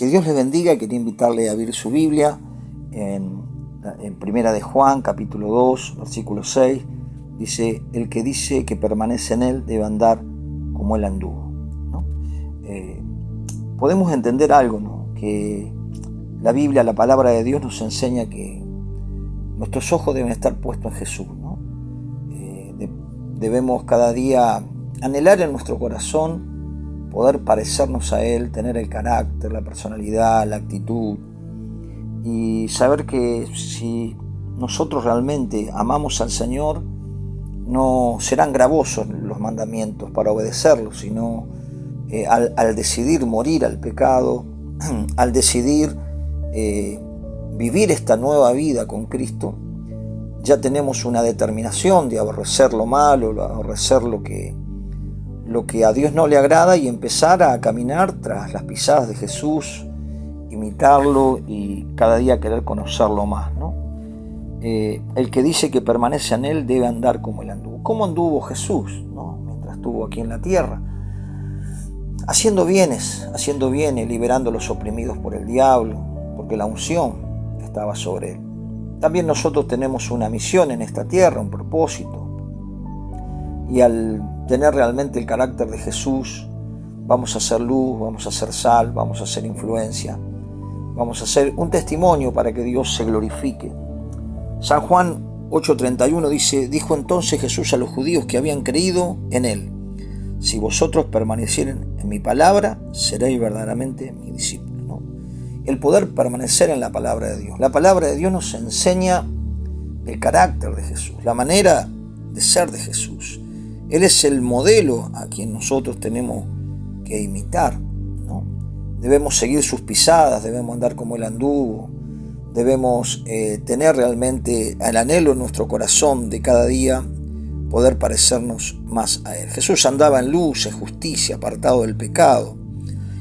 Que Dios les bendiga. Quería invitarle a abrir su Biblia en Primera de Juan, capítulo 2, versículo 6. Dice: el que dice que permanece en él debe andar como él anduvo, ¿no? Podemos entender algo, ¿no? Que la Biblia, la palabra de Dios, nos enseña que nuestros ojos deben estar puestos en Jesús, ¿no? Debemos cada día anhelar en nuestro corazón poder parecernos a Él, tener el carácter, la personalidad, la actitud, y saber que si nosotros realmente amamos al Señor, no serán gravosos los mandamientos para obedecerlos, sino al decidir morir al pecado, al decidir vivir esta nueva vida con Cristo, ya tenemos una determinación de aborrecer lo malo, aborrecer lo que a Dios no le agrada, y empezar a caminar tras las pisadas de Jesús, imitarlo y cada día querer conocerlo más, ¿no? El que dice que permanece en él debe andar como él anduvo. ¿Cómo anduvo Jesús, ¿no? Mientras estuvo aquí en la tierra? Haciendo bienes, liberando a los oprimidos por el diablo, porque la unción estaba sobre él. También nosotros tenemos una misión en esta tierra, un propósito. Y al tener realmente el carácter de Jesús, vamos a ser luz, vamos a ser sal, vamos a ser influencia, vamos a ser un testimonio para que Dios se glorifique. San Juan 8:31 dice: dijo entonces Jesús a los judíos que habían creído en él: si vosotros permanecieren en mi palabra, seréis verdaderamente mis discípulos, ¿no? El poder permanecer en la palabra de Dios. La palabra de Dios nos enseña el carácter de Jesús, la manera de ser de Jesús. Él es el modelo a quien nosotros tenemos que imitar, ¿no? Debemos seguir sus pisadas, debemos andar como él anduvo, debemos tener realmente el anhelo en nuestro corazón de cada día poder parecernos más a él. Jesús andaba en luz, en justicia, apartado del pecado.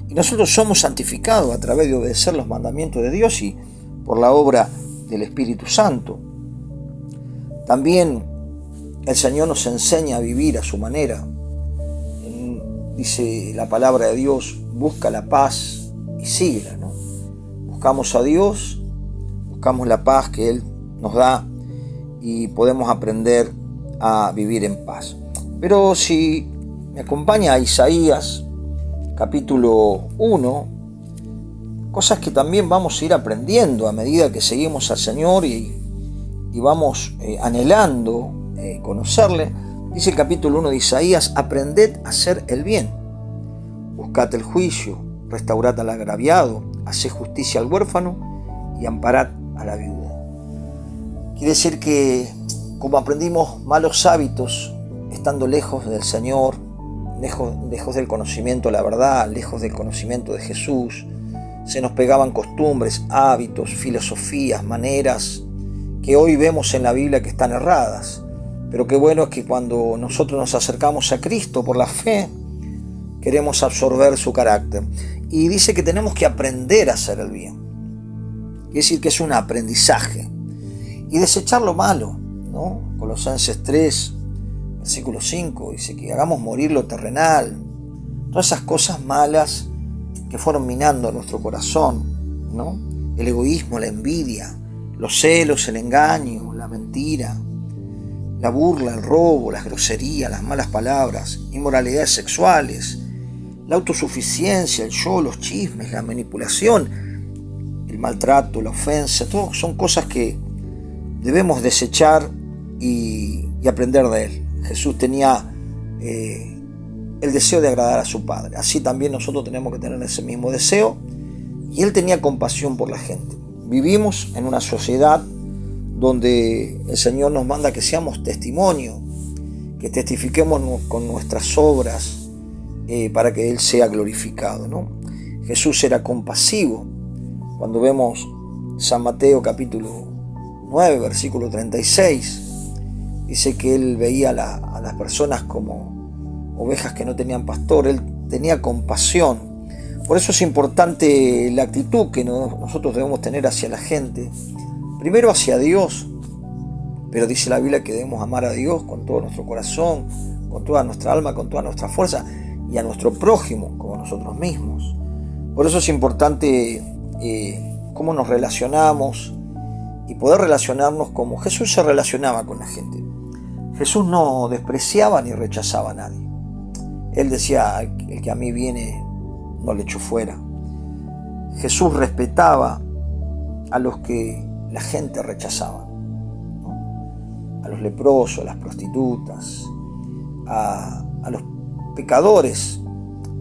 Y nosotros somos santificados a través de obedecer los mandamientos de Dios y por la obra del Espíritu Santo. También el Señor nos enseña a vivir a su manera. Dice la palabra de Dios: busca la paz y síguela, ¿no? Buscamos a Dios, buscamos la paz que Él nos da y podemos aprender a vivir en paz. Pero si me acompaña a Isaías, capítulo 1, cosas que también vamos a ir aprendiendo a medida que seguimos al Señor y vamos anhelando conocerle. Dice el capítulo 1 de Isaías: aprended a hacer el bien, buscad el juicio, restaurad al agraviado, haced justicia al huérfano y amparad a la viuda. Quiere decir que como aprendimos malos hábitos estando lejos del Señor, lejos del conocimiento de la verdad, lejos del conocimiento de Jesús, se nos pegaban costumbres, hábitos, filosofías, maneras que hoy vemos en la Biblia que están erradas. Pero qué bueno es que cuando nosotros nos acercamos a Cristo por la fe, queremos absorber su carácter. Y dice que tenemos que aprender a hacer el bien. Quiere decir que es un aprendizaje. Y desechar lo malo, ¿no? Colosenses 3, versículo 5, dice que hagamos morir lo terrenal. Todas esas cosas malas que fueron minando nuestro corazón, ¿no? El egoísmo, la envidia, los celos, el engaño, la mentira, la burla, el robo, las groserías, las malas palabras, inmoralidades sexuales, la autosuficiencia, el yo, los chismes, la manipulación, el maltrato, la ofensa. Todo son cosas que debemos desechar y aprender de él. Jesús tenía el deseo de agradar a su Padre. Así también nosotros tenemos que tener ese mismo deseo. Y él tenía compasión por la gente. Vivimos en una sociedad donde el Señor nos manda que seamos testimonio, que testifiquemos con nuestras obras para que Él sea glorificado, ¿no? Jesús era compasivo. Cuando vemos San Mateo capítulo 9, versículo 36, dice que Él veía a las personas como ovejas que no tenían pastor. Él tenía compasión. Por eso es importante la actitud que nosotros debemos tener hacia la gente. Primero hacia Dios, pero dice la Biblia que debemos amar a Dios con todo nuestro corazón, con toda nuestra alma, con toda nuestra fuerza, y a nuestro prójimo como nosotros mismos. Por eso es importante cómo nos relacionamos y poder relacionarnos como Jesús se relacionaba con la gente. Jesús no despreciaba ni rechazaba a nadie. Él decía, el que a mí viene no le echo fuera. Jesús respetaba a los que la gente rechazaba, ¿no? A los leprosos, a las prostitutas, a los pecadores.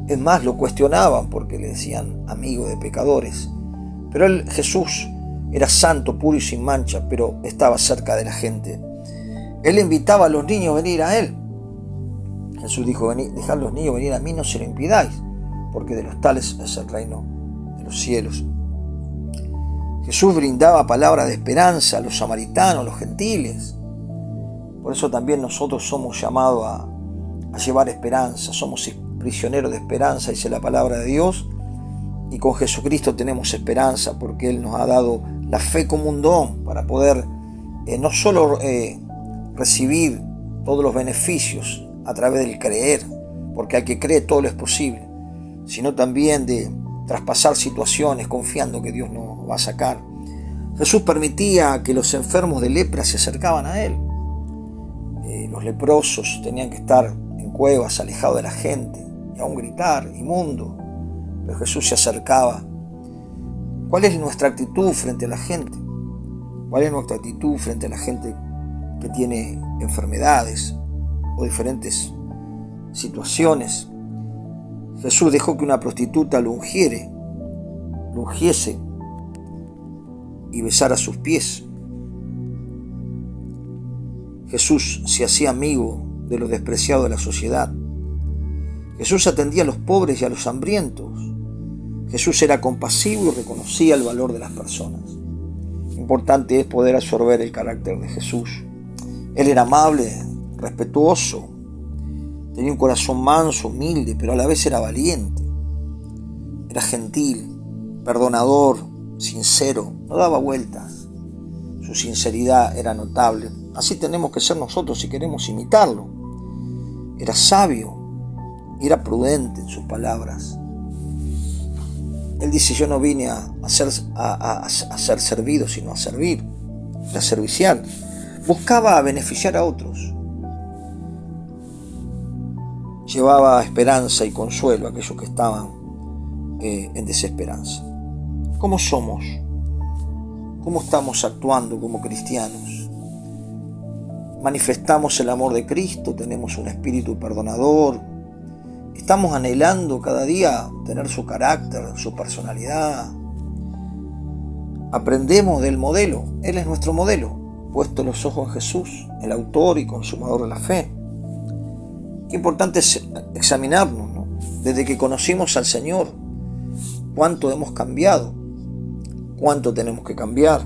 Es más, lo cuestionaban porque le decían amigo de pecadores. Pero Jesús era santo, puro y sin mancha, pero estaba cerca de la gente. Él invitaba a los niños a venir a Él. Jesús dijo, dejad a los niños venir a mí, no se lo impidáis, porque de los tales es el reino de los cielos. Jesús brindaba palabras de esperanza a los samaritanos, a los gentiles. Por eso también nosotros somos llamados a llevar esperanza, somos prisioneros de esperanza, dice la palabra de Dios, y con Jesucristo tenemos esperanza, porque Él nos ha dado la fe como un don para poder no solo recibir todos los beneficios a través del creer, porque al que cree todo lo es posible, sino también de traspasar situaciones confiando que Dios nos va a sacar. Jesús permitía que los enfermos de lepra se acercaban a Él. Los leprosos tenían que estar en cuevas, alejados de la gente, y aún gritar, inmundo, pero Jesús se acercaba. ¿Cuál es nuestra actitud frente a la gente? ¿Cuál es nuestra actitud frente a la gente que tiene enfermedades o diferentes situaciones? Jesús dejó que una prostituta lo ungiese y besara sus pies. Jesús se hacía amigo de los despreciados de la sociedad. Jesús atendía a los pobres y a los hambrientos. Jesús era compasivo y reconocía el valor de las personas. Importante es poder absorber el carácter de Jesús. Él era amable, respetuoso, tenía un corazón manso, humilde, pero a la vez era valiente. Era gentil, perdonador, sincero, no daba vueltas. Su sinceridad era notable. Así tenemos que ser nosotros si queremos imitarlo. Era sabio, era prudente en sus palabras. Él dice, yo no vine a ser servido, sino a servir. Era servicial. Buscaba beneficiar a otros. Llevaba esperanza y consuelo a aquellos que estaban en desesperanza. ¿Cómo somos? ¿Cómo estamos actuando como cristianos? ¿Manifestamos el amor de Cristo? ¿Tenemos un espíritu perdonador? ¿Estamos anhelando cada día tener su carácter, su personalidad? Aprendemos del modelo. Él es nuestro modelo. Puesto los ojos en Jesús, el autor y consumador de la fe. Qué importante es examinarnos, ¿no? Desde que conocimos al Señor, cuánto hemos cambiado, cuánto tenemos que cambiar,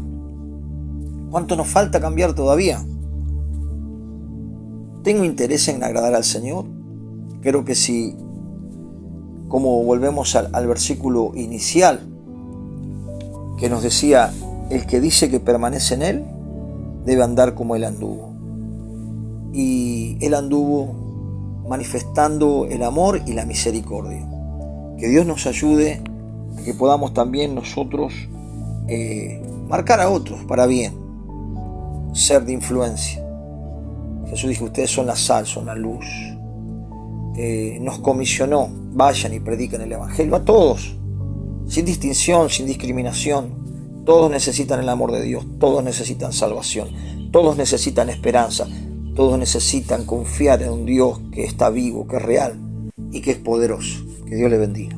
cuánto nos falta cambiar todavía. ¿Tengo interés en agradar al Señor? Creo que sí. Como volvemos al versículo inicial que nos decía, el que dice que permanece en Él debe andar como Él anduvo. Y Él anduvo manifestando el amor y la misericordia. Que Dios nos ayude a que podamos también nosotros marcar a otros para bien, ser de influencia. Jesús dijo, ustedes son la sal, son la luz. Nos comisionó, vayan y prediquen el Evangelio a todos, sin distinción, sin discriminación. Todos necesitan el amor de Dios, todos necesitan salvación, todos necesitan esperanza, todos necesitan confiar en un Dios que está vivo, que es real y que es poderoso. Que Dios le bendiga.